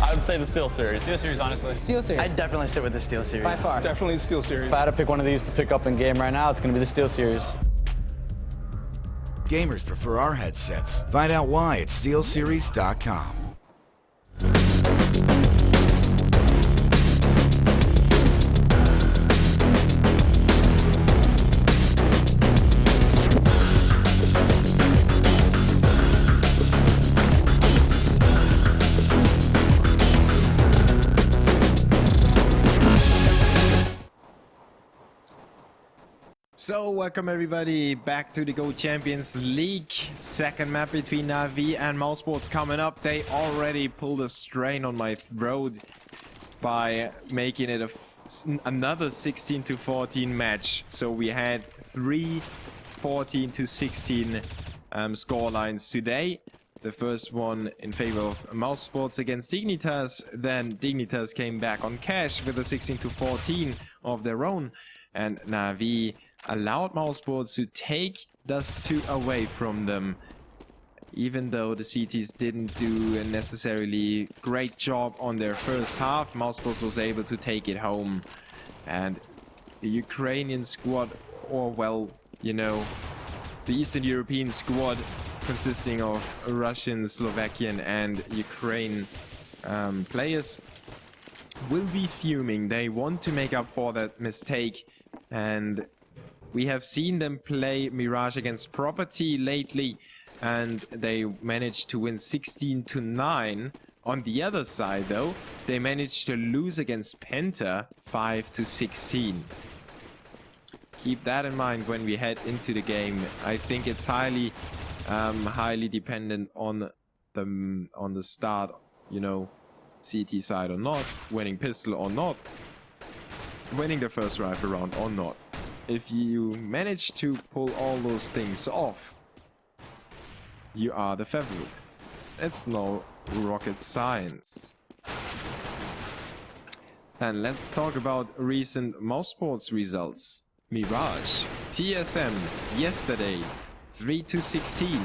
I would say the Steel Series. Steel Series, honestly. Steel Series. I'd definitely sit with the Steel Series. By far. Definitely the Steel Series. If I had to pick one of these to pick up in game right now, it's going to be the Steel Series. Gamers prefer our headsets. Find out why at steelseries.com. So, welcome everybody back to the Go Champions League. Second map between Na'Vi and mousesports coming up. They already pulled a strain on my throat by making it another 16-14 match. So we had 3 14-16 score lines today. The first one in favor of mousesports against Dignitas. Then Dignitas came back on cash with a 16-14 of their own. And Na'Vi allowed mousesports to take Dust 2 away from them. Even though the CTs didn't do a necessarily great job on their first half, mousesports was able to take it home. And the Ukrainian squad, or well, you know, the Eastern European squad consisting of Russian, Slovakian and Ukraine players will be fuming. They want to make up for that mistake, and we have seen them play Mirage against Property lately, and they managed to win 16-9. On the other side, though, they managed to lose against Penta 5-16. Keep that in mind when we head into the game. I think it's highly dependent on the start, you know, CT side or not, winning pistol or not, winning the first rifle round or not. If you manage to pull all those things off, you are the favorite. It's no rocket science. And let's talk about recent mousesports results. Mirage, TSM, yesterday, 3-16,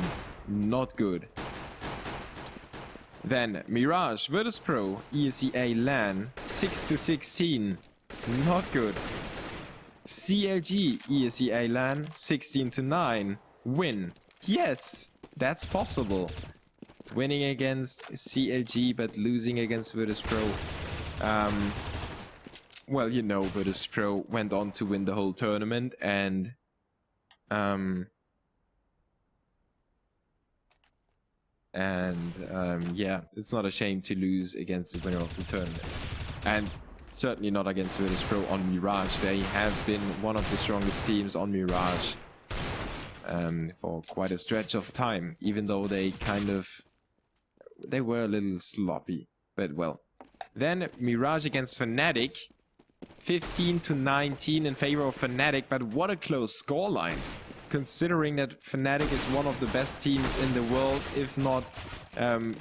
not good. Then Mirage, Virtus.pro, ESEA LAN, 6-16, not good. CLG, ESEA LAN, 16-9, win. Yes, that's possible. Winning against CLG but losing against Virtus.pro. Well, you know, Virtus.pro went on to win the whole tournament, and yeah, it's not a shame to lose against the winner of the tournament. And certainly not against Virtus.pro on Mirage. They have been one of the strongest teams on Mirage for quite a stretch of time, even though they were a little sloppy, but well. Then Mirage against Fnatic, 15-19 in favor of Fnatic, but what a close scoreline, considering that Fnatic is one of the best teams in the world, if not,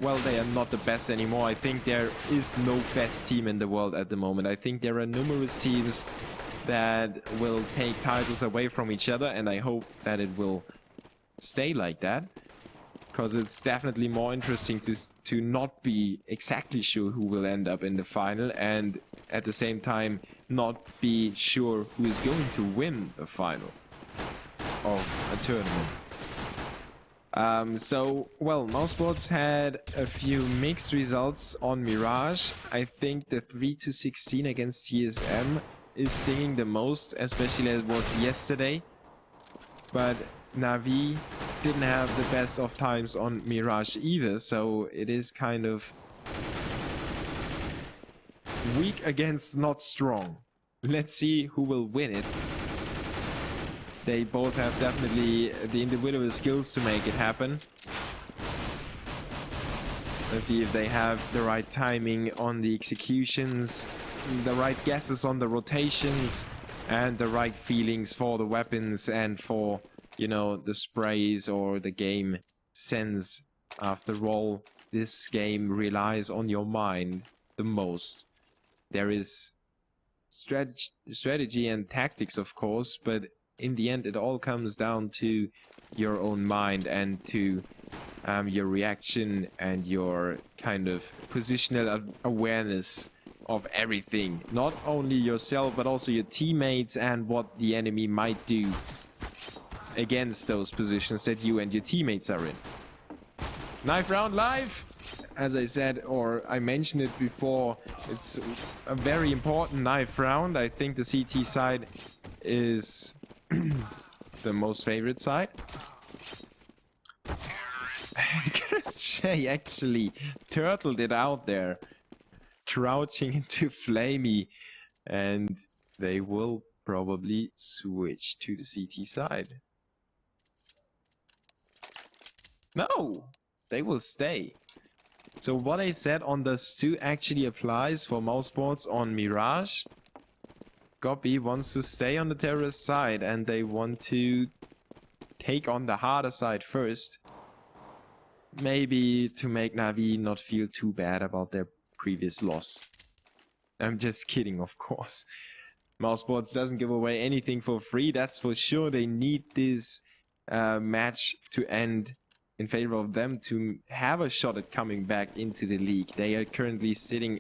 well, they are not the best anymore. I think there is no best team in the world at the moment. I think there are numerous teams that will take titles away from each other, and I hope that it will stay like that, because it's definitely more interesting to not be exactly sure who will end up in the final, and at the same time not be sure who is going to win the final of a tournament. So, well, mousesports had a few mixed results on Mirage. I think the 3-16 against TSM is stinging the most, especially as it was yesterday. But Na'Vi didn't have the best of times on Mirage either, so it is kind of weak against not strong. Let's see who will win it. They both have definitely the individual skills to make it happen. Let's see if they have the right timing on the executions, the right guesses on the rotations, and the right feelings for the weapons and for, you know, the sprays or the game sense. After all, this game relies on your mind the most. There is strategy and tactics, of course, but in the end it all comes down to your own mind and to your reaction and your kind of positional awareness of everything. Not only yourself, but also your teammates and what the enemy might do against those positions that you and your teammates are in. Knife round live! As I said, or I mentioned it before, it's a very important knife round. I think the CT side is the most favorite side. Shay actually turtled it out there, crouching into Flamey, and they will probably switch to the CT side. No, they will stay. So what I said on the Stu actually applies for mousesports on Mirage. GOCL wants to stay on the terrorist side, and they want to take on the harder side first. Maybe to make Na'Vi not feel too bad about their previous loss. I'm just kidding, of course. mousesports doesn't give away anything for free, that's for sure. They need this match to end in favor of them to have a shot at coming back into the league. They are currently sitting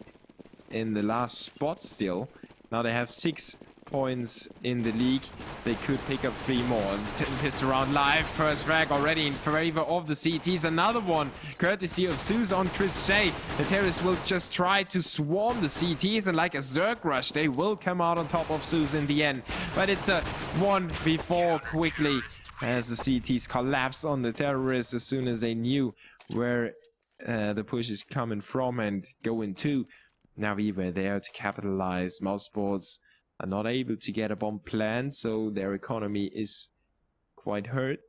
in the last spot still. Now they have 6 points in the league. They could pick up 3 more. Pistol round live. First frag already in favor of the CTs. Another one courtesy of Zeus on Chris J. The terrorists will just try to swarm the CTs, and like a Zerg rush, they will come out on top of Zeus in the end. But it's a 1v4 quickly as the CTs collapse on the terrorists as soon as they knew where the push is coming from and going to. Now we were there to capitalize. mousesports are not able to get a bomb planned, so their economy is quite hurt.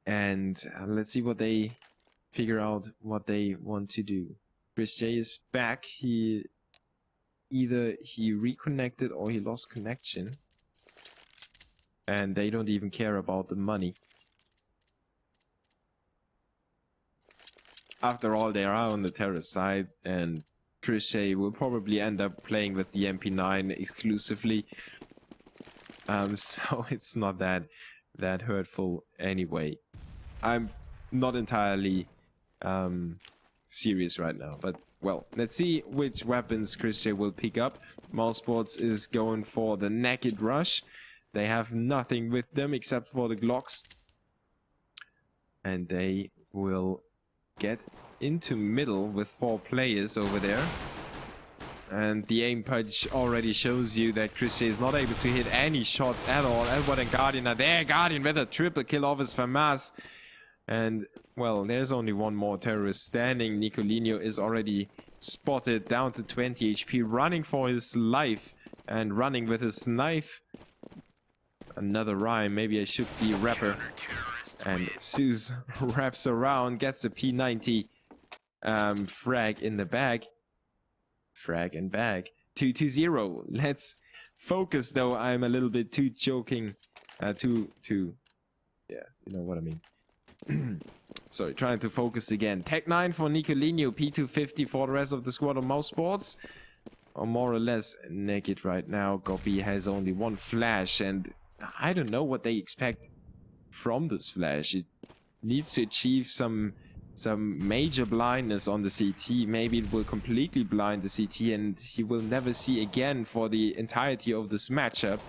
And let's see what they figure out what they want to do. Chris J is back. Either he reconnected or he lost connection. And they don't even care about the money. After all, they are on the terrorist side, and Chris J will probably end up playing with the MP9 exclusively. So it's not that hurtful anyway. I'm not entirely serious right now, but well, let's see which weapons Chris J will pick up. mousesports is going for the naked rush. They have nothing with them except for the Glocks, and they will get into middle with 4 players over there. And the aim punch already shows you that Chris J is not able to hit any shots at all. Edward and Guardian are there. Guardian with a triple kill off his FAMAS. And, well, there's only one more terrorist standing. Nicolino is already spotted, down to 20 HP, running for his life and running with his knife. Another rhyme. Maybe I should be rapper. And Zeus wraps around, gets a P90 frag in the bag. Frag and bag. 2-0. Let's focus, though. I'm a little bit too joking. Yeah, you know what I mean. Sorry, trying to focus again. Tech 9 for Nicolino, P250 for the rest of the squad of mousesports. Or more or less naked right now. GOCL has only 1 flash, and I don't know what they expect from this flash. It needs to achieve some major blindness on the CT. Maybe it will completely blind the CT and he will never see again for the entirety of this matchup.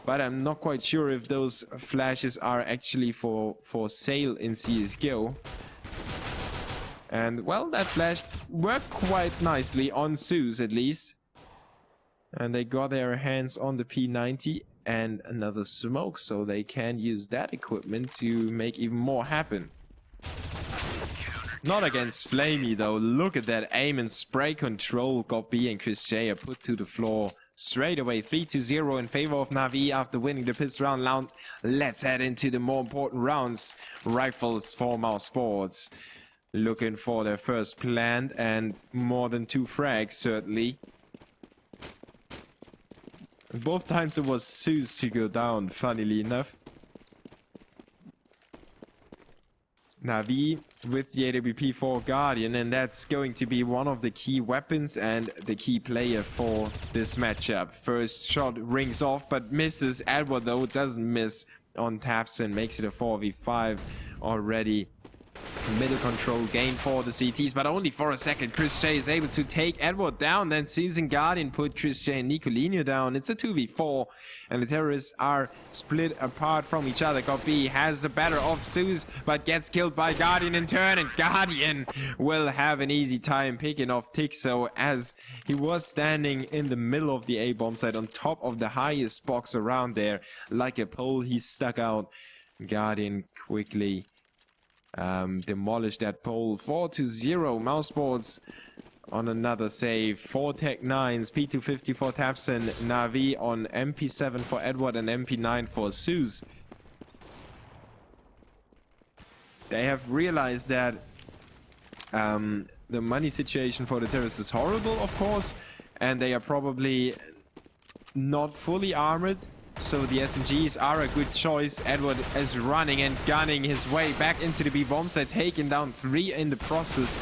But I'm not quite sure if those flashes are actually for sale in CSGO. And well, that flash worked quite nicely on Zeus at least. And they got their hands on the P90 and another smoke, so they can use that equipment to make even more happen. Not against Flamey though. Look at that aim and spray control. GOCL and Chris J are put to the floor straight away. 3-0 in favor of Na'Vi after winning the pistol round. Let's head into the more important rounds. Rifles for mousesports. Looking for their first plant and more than 2 frags certainly. Both times it was Zeus to go down, funnily enough. Na'Vi with the AWP-4 Guardian, and that's going to be one of the key weapons and the key player for this matchup. First shot rings off but misses. Edward though doesn't miss. on Tapson. Makes it a 4v5 already. Middle control gain for the CTs, but only for a second. Chris J is able to take Edward down. Then Susan Guardian put Chris J and Nicolino down. It's a 2v4, and the terrorists are split apart from each other. GOCL has the better of Zeus, but gets killed by Guardian in turn, and Guardian will have an easy time picking off Tixo as he was standing in the middle of the A bomb site on top of the highest box around there. Like a pole, he stuck out. Guardian quickly demolished that pole. 4-0. mousesports on another save. 4 Tech 9s, P250 for Tapson, Navi on MP7 for Edward, and MP9 for Zeus. They have realized that the money situation for the terrorists is horrible, of course, and they are probably not fully armored. So the SMGs are a good choice. Edward is running and gunning his way back into the B bomb site, taking down 3 in the process.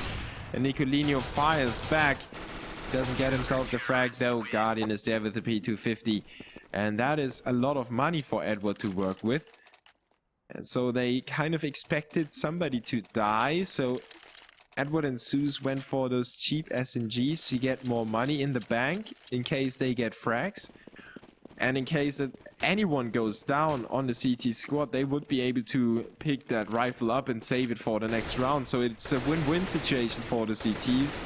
And Nicolino fires back. Doesn't get himself the frag though. Guardian is there with the P250. And that is a lot of money for Edward to work with. And so they kind of expected somebody to die. So Edward and Zeus went for those cheap SMGs to get more money in the bank in case they get frags. And in case that anyone goes down on the CT squad, they would be able to pick that rifle up and save it for the next round. So it's a win-win situation for the CTs.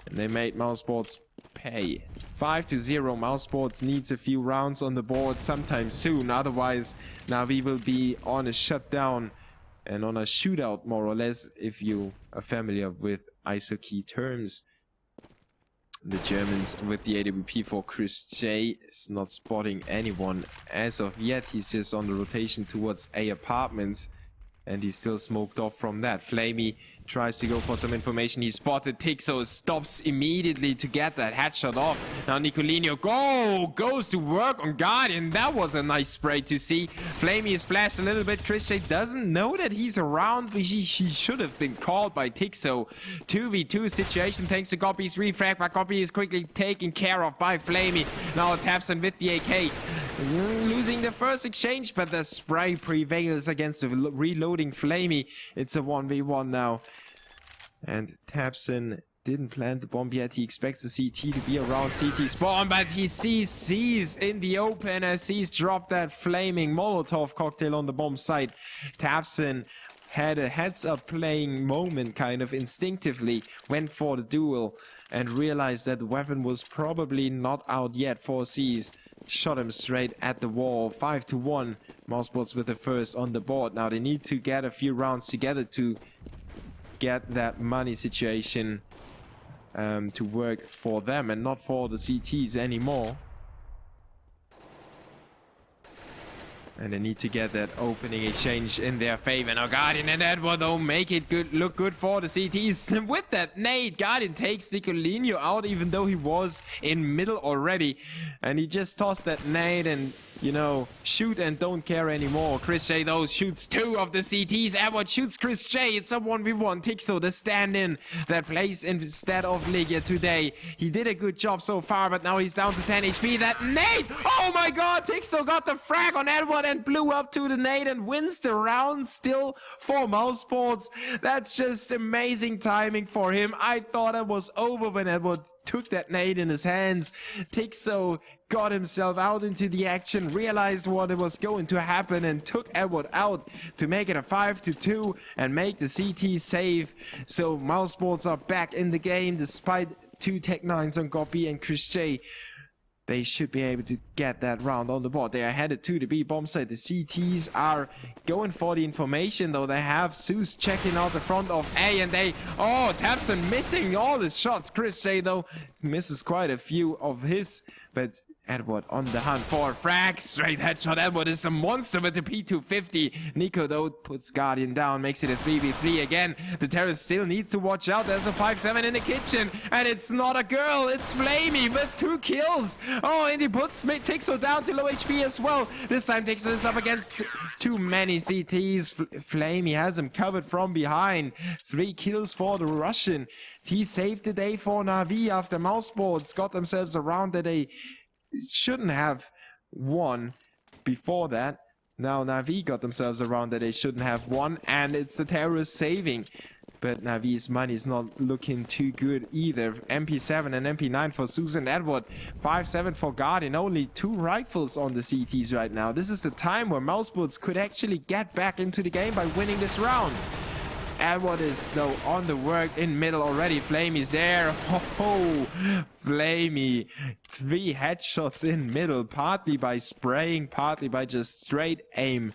And they made mousesports pay. 5-0. mousesports needs a few rounds on the board sometime soon. Otherwise, Navi will be on a shutdown and on a shootout, more or less, if you are familiar with ISO key terms. The Germans with the AWP for Chris J is not spotting anyone as of yet. He's just on the rotation towards A apartments, and he's still smoked off from that. Flamey tries to go for some information. He spotted Tixo, stops immediately to get that headshot off. Now Nicolino goes to work on Guardian. That was a nice spray to see. Flamey is flashed a little bit. Chris J doesn't know that he's around, but he should have been called by Tixo. 2v2 situation thanks to GOCL's refrag, but GOCL is quickly taken care of by Flamey. Now Tapson with the AK. Losing the first exchange, but the spray prevails against the reloading Flamey. It's a 1v1 now. And Tapson didn't plant the bomb yet. He expects the CT to be around CT spawn, but he sees C's in the open as C's dropped that flaming Molotov cocktail on the bomb site. Tapson had a heads-up playing moment, kind of instinctively, went for the duel and realized that the weapon was probably not out yet for C's. Shot him straight at the wall. 5-1. mousesports with the first on the board. Now they need to get a few rounds together to get that money situation to work for them and not for the CTs anymore. And they need to get that opening exchange in their favor. Now Guardian and Edward though make it look good for the CTs. With that nade, Guardian takes Nicolino out even though he was in middle already. And he just tossed that nade and, you know, shoot and don't care anymore. Chris J though shoots 2 of the CTs. Edward shoots Chris J. It's a 1v1. Tixo, the stand-in that plays instead of Ligia today. He did a good job so far, but now he's down to 10 HP. That nade! Oh my god! Tixo got the frag on Edward and blew up to the nade and wins the round still for mousesports. That's just amazing timing for him. I thought it was over when Edward took that nade in his hands. Tixo got himself out into the action, realized what was going to happen and took Edward out to make it a 5-2 and make the CT save. So mousesports are back in the game despite 2 Tech 9s on GOCL and Chris J. They should be able to get that round on the board. They are headed to the B bomb site. The CTs are going for the information though. They have Zeus checking out the front of A and they... Oh, Tapson missing all his shots. Chris J though misses quite a few of his. But Edward on the hunt for a frag. Straight headshot. Edward is a monster with the P250. Nico though puts Guardian down. Makes it a 3v3 again. The terrorist still needs to watch out. There's a 5-7 in the kitchen. And it's not a girl. It's Flamey with 2 kills. Oh, and he puts Tixo down to low HP as well. This time Tixo is up against too many CTs. Flamey has him covered from behind. 3 kills for the Russian. He saved the day for Navi after mousesports got themselves around that they shouldn't have won before that. Now Na'Vi got themselves around that they shouldn't have won, and it's the terrorists saving. But Navi's money is not looking too good either. MP7 and MP9 for Susan Edward. 5-7 for Guardian. Only 2 rifles on the CTs right now. This is the time where mousesports could actually get back into the game by winning this round. Edward is though on the work in middle already. Flamey's there. Ho, Flamey. 3 headshots in middle. Partly by spraying, partly by just straight aim.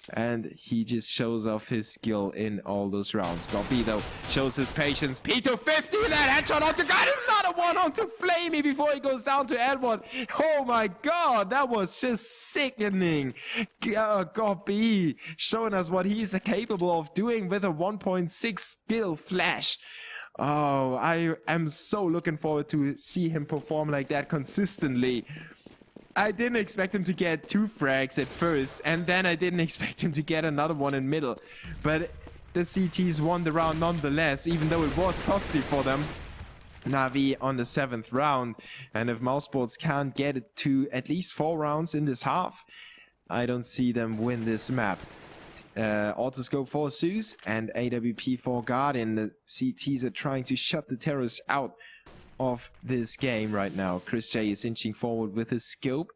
And he just shows off his skill in all those rounds. Gobi though shows his patience. P250, that headshot onto God, another one onto Flamey before he goes down to Edward. Oh my god, that was just sickening. Gobi showing us what he's capable of doing with a 1.6 skill flash. Oh, I am so looking forward to see him perform like that consistently. I didn't expect him to get 2 frags at first, and then I didn't expect him to get another one in middle. But the CTs won the round nonetheless, even though it was costly for them. Na'Vi on the 7th round, and if mousesports can't get it to at least 4 rounds in this half, I don't see them win this map. Autoscope for Zeus and AWP for Guardian. The CTs are trying to shut the terrorists out of this game right now. Chris J is inching forward with his scope,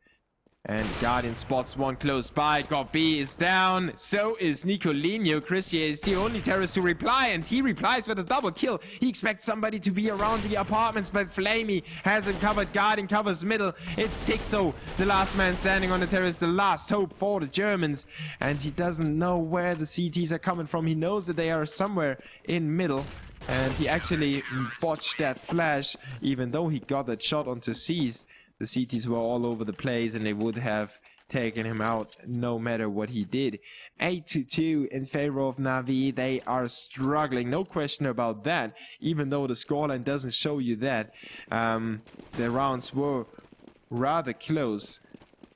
and Guardian spots one close by. Gobi is down, so is Nicolino. Chris J is the only terrorist to reply, and he replies with a double kill. He expects somebody to be around the apartments, but Flamey has him covered. Guardian covers middle. It's Tixo, the last man standing on the terrace, the last hope for the Germans, and he doesn't know where the CTs are coming from. He knows that they are somewhere in middle, and he actually botched that flash, even though he got that shot onto C's. The CTs were all over the place, and they would have taken him out no matter what he did. 8-2 in favor of Na'Vi. They are struggling, no question about that, even though the scoreline doesn't show you that. The rounds were rather close.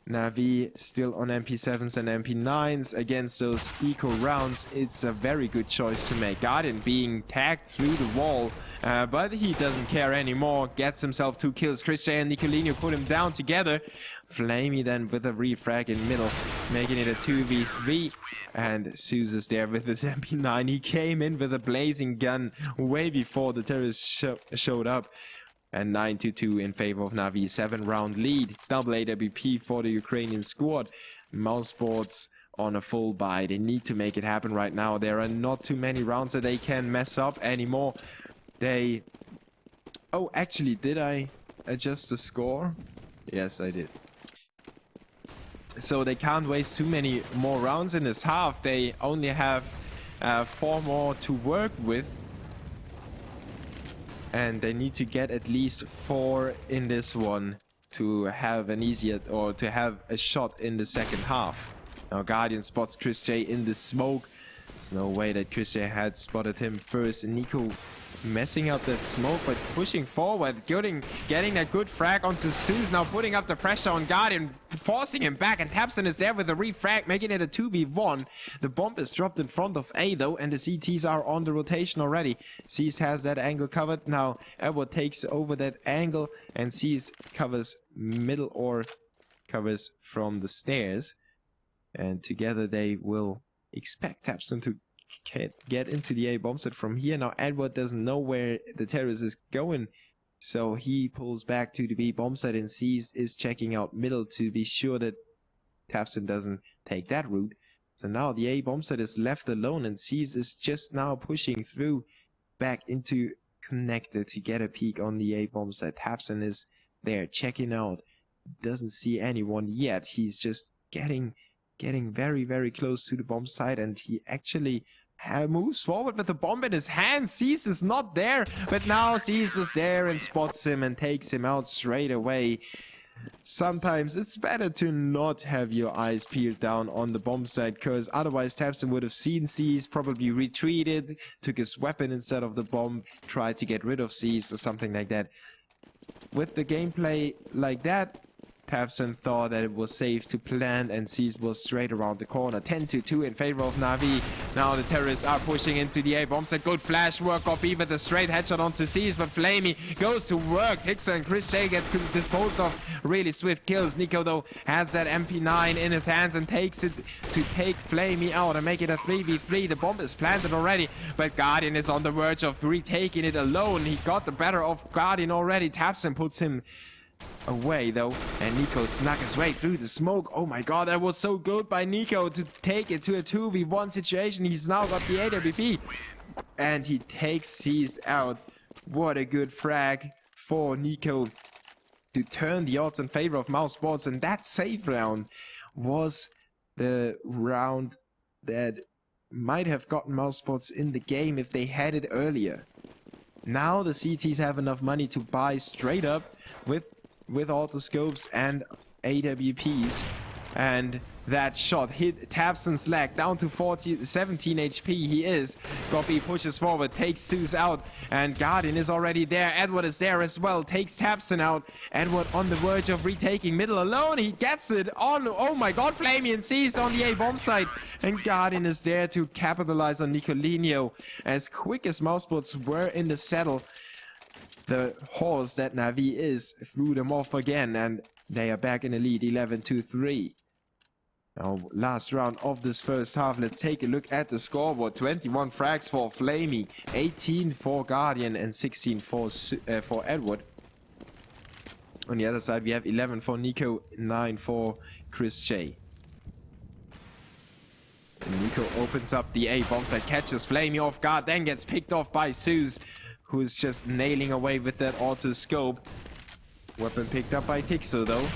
Na'Vi still on MP7s and MP9s against those eco rounds. It's a very good choice to make. Guardian being tagged through the wall, but he doesn't care anymore. Gets himself 2 kills. Chris J and Nicolino put him down together. Flamey then with a refrag in middle, making it a 2v3. And Zeus is there with his MP9. He came in with a blazing gun way before the terrorists showed up. And 9-2 in favor of Na'Vi. 7-round lead. Double AWP for the Ukrainian squad. Mousesports on a full buy. They need to make it happen right now. There are not too many rounds that they can mess up anymore. They... Oh, actually, did I adjust the score? Yes, I did. So they can't waste too many more rounds in this half. They only have 4 more to work with. And they need to get at least 4 in this one to have an easier, or to have a shot in the second half. Now Guardian spots Chris J in the smoke. There's no way that Chris J had spotted him first. And Nico messing up that smoke, but pushing forward, getting that good frag onto Zeus, now putting up the pressure on Guardian, forcing him back, and Tapson is there with a refrag, making it a 2v1. The bomb is dropped in front of A though, and the CTs are on the rotation already. C's has that angle covered. Now Edward takes over that angle, and C's covers middle or covers from the stairs, and together they will expect Tapson to get into the A bomb set from here. Now Edward doesn't know where the terrorist is going, so he pulls back to the B bomb set, and C's is checking out middle to be sure that Tapson doesn't take that route. So now the A bomb set is left alone, and C's is just now pushing through back into connector to get a peek on the A bomb set. Tapson is there checking out, doesn't see anyone yet. He's just getting very, very close to the bomb site, and he actually moves forward with the bomb in his hand. C's is not there, but now C's is there and spots him and takes him out straight away. Sometimes it's better to not have your eyes peeled down on the bomb site, because otherwise Tapson would have seen C's, probably retreated, took his weapon instead of the bomb, tried to get rid of C's or something like that. With the gameplay like that, Papsen thought that it was safe to plant, and Seas was straight around the corner. 10-2 in favor of Na'Vi. Now the terrorists are pushing into the A bomb set. Good flash work. Gobi with a straight headshot onto Seas, but Flamey goes to work. Hixer and Chris J get disposed of. Really swift kills. Nico, though, has that MP9 in his hands and takes it to take Flamey out and make it a 3v3. The bomb is planted already, but Guardian is on the verge of retaking it alone. He got the better of Guardian already. Taps and puts him away though, and Nico snuck his way through the smoke. Oh my god, that was so good by Nico to take it to a 2v1 situation. He's now got the AWP and he takes Seized out. What a good frag for Nico to turn the odds in favor of mousesports, and that save round was the round that might have gotten mousesports in the game if they had it earlier. Now the CTs have enough money to buy straight up with autoscopes and AWPs, and that shot hit Tabson's leg down to 17 HP. He is. Gobi pushes forward, takes Zeus out, and Guardian is already there. Edward is there as well, takes Tabson out. Edward on the verge of retaking middle alone. He gets it on. Oh my god, Flamian seized on the A bomb site, and Guardian is there to capitalize on Nicolino. As quick as mousesports were in the saddle, the horse that Na'Vi is threw them off again, and they are back in the lead 11-3. Now, last round of this first half, let's take a look at the scoreboard. 21 frags for Flamey, 18 for Guardian, and 16 for Edward. On the other side, we have 11 for Nico, 9 for Chris J. And Nico opens up the A bomb site, catches Flamey off guard, then gets picked off by Zeus, who's just nailing away with that auto scope. Weapon picked up by Tixo though.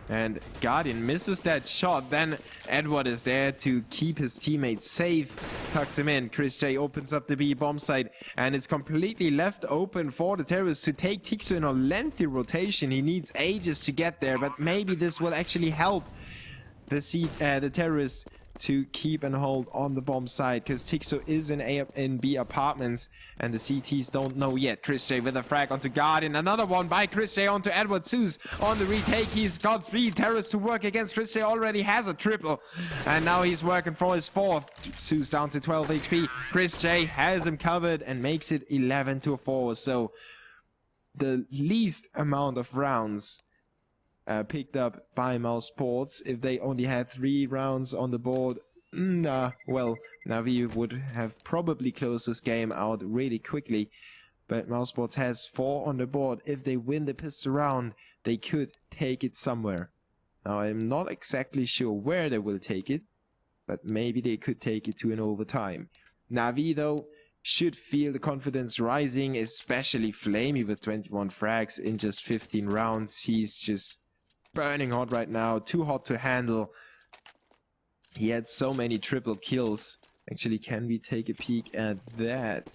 And Guardian misses that shot. Then Edward is there to keep his teammates safe. Tucks him in. Chris J opens up the B bomb site, and it's completely left open for the terrorists to take Tixo in a lengthy rotation. He needs ages to get there, but maybe this will actually help the terrorists to keep and hold on the bomb side, because Tixo is in A and B apartments and the CTs don't know yet. Chris J with a frag onto Guardian. Another one by Chris J onto Edward. Zeus on the retake. He's got 3 terrorists to work against. Chris J already has a triple, and now he's working for his 4th. Zeus down to 12 HP. Chris J has him covered and makes it 11-4. So the least amount of rounds picked up by mousesports. If they only had 3 rounds on the board, well, Na'Vi would have probably closed this game out really quickly. But mousesports has 4 on the board. If they win the pistol round, they could take it somewhere. Now, I'm not exactly sure where they will take it, but maybe they could take it to an overtime. Na'Vi, though, should feel the confidence rising, especially Flamey with 21 frags in just 15 rounds. He's just burning hot right now, too hot to handle. He had so many triple kills. Actually, can we take a peek at that?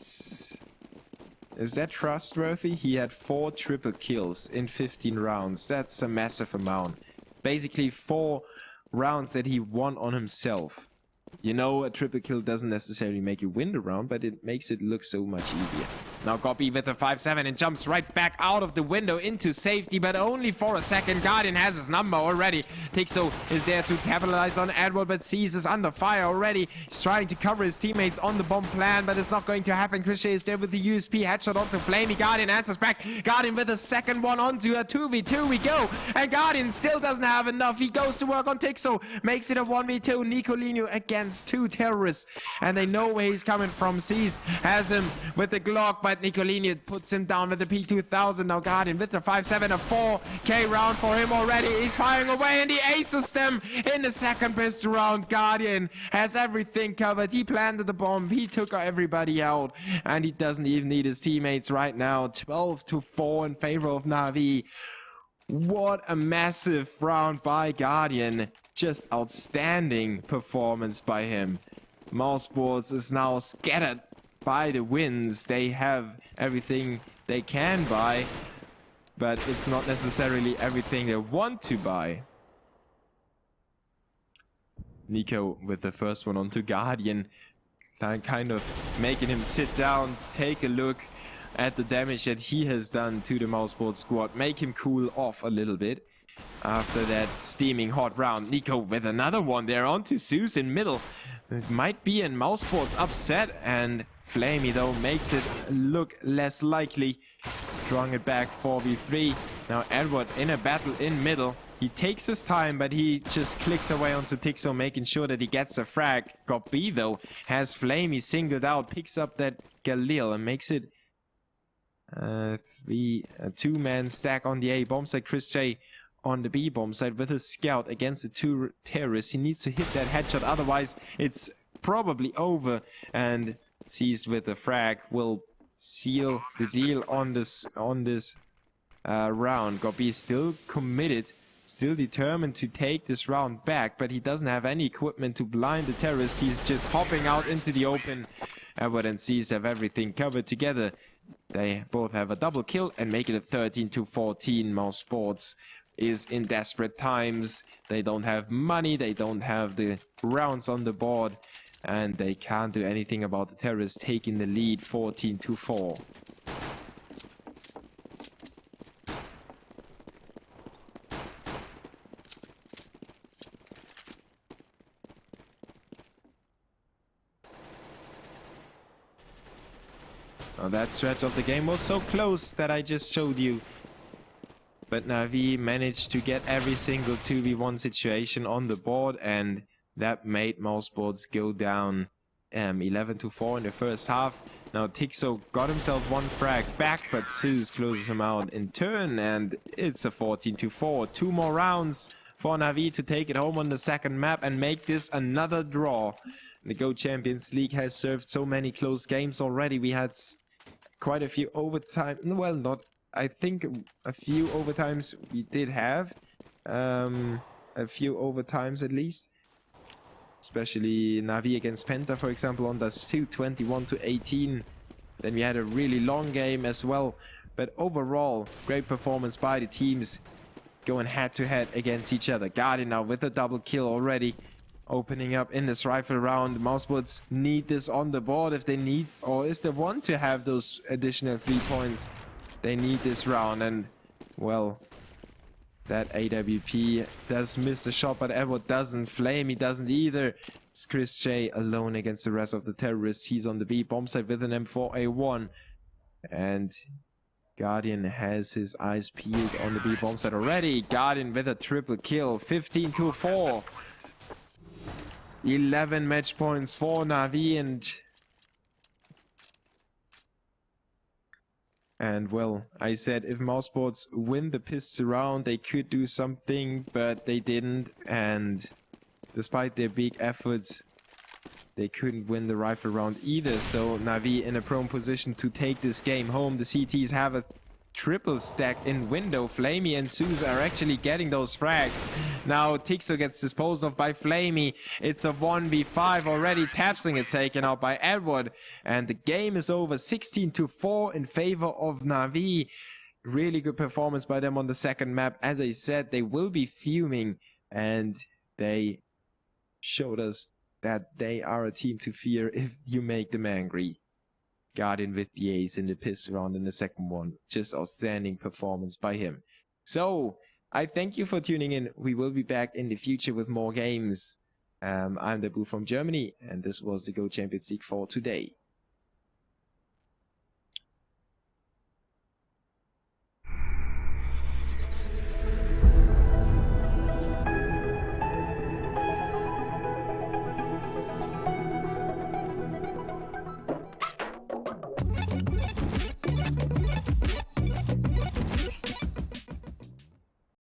Is that trustworthy? He had 4 triple kills in 15 rounds. That's a massive amount. Basically 4 rounds that he won on himself. You know, a triple kill doesn't necessarily make you win the round, but it makes it look so much easier. Now Gobi with a 5-7 and jumps right back out of the window into safety, but only for a second. Guardian has his number already. Tixo is there to capitalize on Edward, but Seas is under fire already. He's trying to cover his teammates on the bomb plan, but it's not going to happen. Chris J is there with the USP headshot onto Flamey. Guardian answers back. Guardian with a second one onto a 2v2 we go, and Guardian still doesn't have enough. He goes to work on Tixo, makes it a 1v2. Nicolino against 2 terrorists, and they know where he's coming from. Seas has him with the Glock, but Nicolino puts him down with the P2000. Now Guardian with the 5-7, a 4K round for him already. He's firing away, and he aces them in the second pistol round. Guardian has everything covered. He planted the bomb, he took everybody out, and he doesn't even need his teammates right now. 12-4 in favor of Na'Vi. What a massive round by Guardian. Just outstanding performance by him. mousesports is now scattered by the winds. They have everything they can buy, but it's not necessarily everything they want to buy. Nico with the first one onto Guardian, kind of making him sit down, take a look at the damage that he has done to the mousesports squad, make him cool off a little bit. after that steaming hot round. Nico with another one. They're on to Zeus in middle. It might be in mousesports upset, and Flamey though makes it look less likely. Drawing it back 4v3. Now Edward in a battle in middle. He takes his time, but he just clicks away onto Tixo, making sure that he gets a frag. GOCL though has Flamey singled out, picks up that Galil and makes it a two-man stack on the A bomb side. Chris J on the B bomb side with his scout against the two terrorists. He needs to hit that headshot, otherwise it's probably over. And Seized with the frag will seal the deal on this round. GOCL is still committed, still determined to take this round back, but he doesn't have any equipment to blind the terrorists. He's just hopping out into the open. Edward and Seized have everything covered together. They both have a double kill and make it a 13-14. mousesports is in desperate times. They don't have money, they don't have the rounds on the board, and they can't do anything about the terrorists taking the lead 14-4. Now that stretch of the game was so close that I just showed you. But Na'Vi managed to get every single 2v1 situation on the board, and that made mousesports go down 11-4 in the first half. Now Tixo got himself one frag back, but Zeus closes him out in turn, and it's a 14-4. 2 more rounds for Na'Vi to take it home on the second map and make this another draw. The Go Champions League has served so many close games already. We had quite a few overtime. Well, not. I think a few overtimes we did have. A few overtimes at least. Especially Na'Vi against Penta, for example, on the 21-18. Then we had a really long game as well. But overall, great performance by the teams going head to head against each other. Guardian now with a double kill already. Opening up in this rifle round. mousesports need this on the board if they need, or if they want to have those additional 3 points. They need this round, and well, that AWP does miss the shot, but Edward doesn't. Flamey doesn't either. It's Chris J alone against the rest of the terrorists. He's on the B bomb side with an M4A1, and Guardian has his eyes peeled on the B bomb side already. Guardian with a triple kill, 15-4. 11 match points for Na'Vi, and well, I said if mousesports win the pists round, they could do something, but they didn't, and despite their big efforts, they couldn't win the rifle round either. So Na'Vi in a prone position to take this game home. The CTs have a triple stack in window. Flamey and Zeus are actually getting those frags. Now Tixo gets disposed of by Flamey. It's a 1v5 already. Tapsing it taken out by Edward. And the game is over, 16-4 in favor of Na'Vi. Really good performance by them on the second map. As I said, they will be fuming, and they showed us that they are a team to fear if you make them angry. Guardian with the ace in the piss round in the second one. Just outstanding performance by him. So, I thank you for tuning in. We will be back in the future with more games. I'm Dabu from Germany, and this was the Go Champions League for today.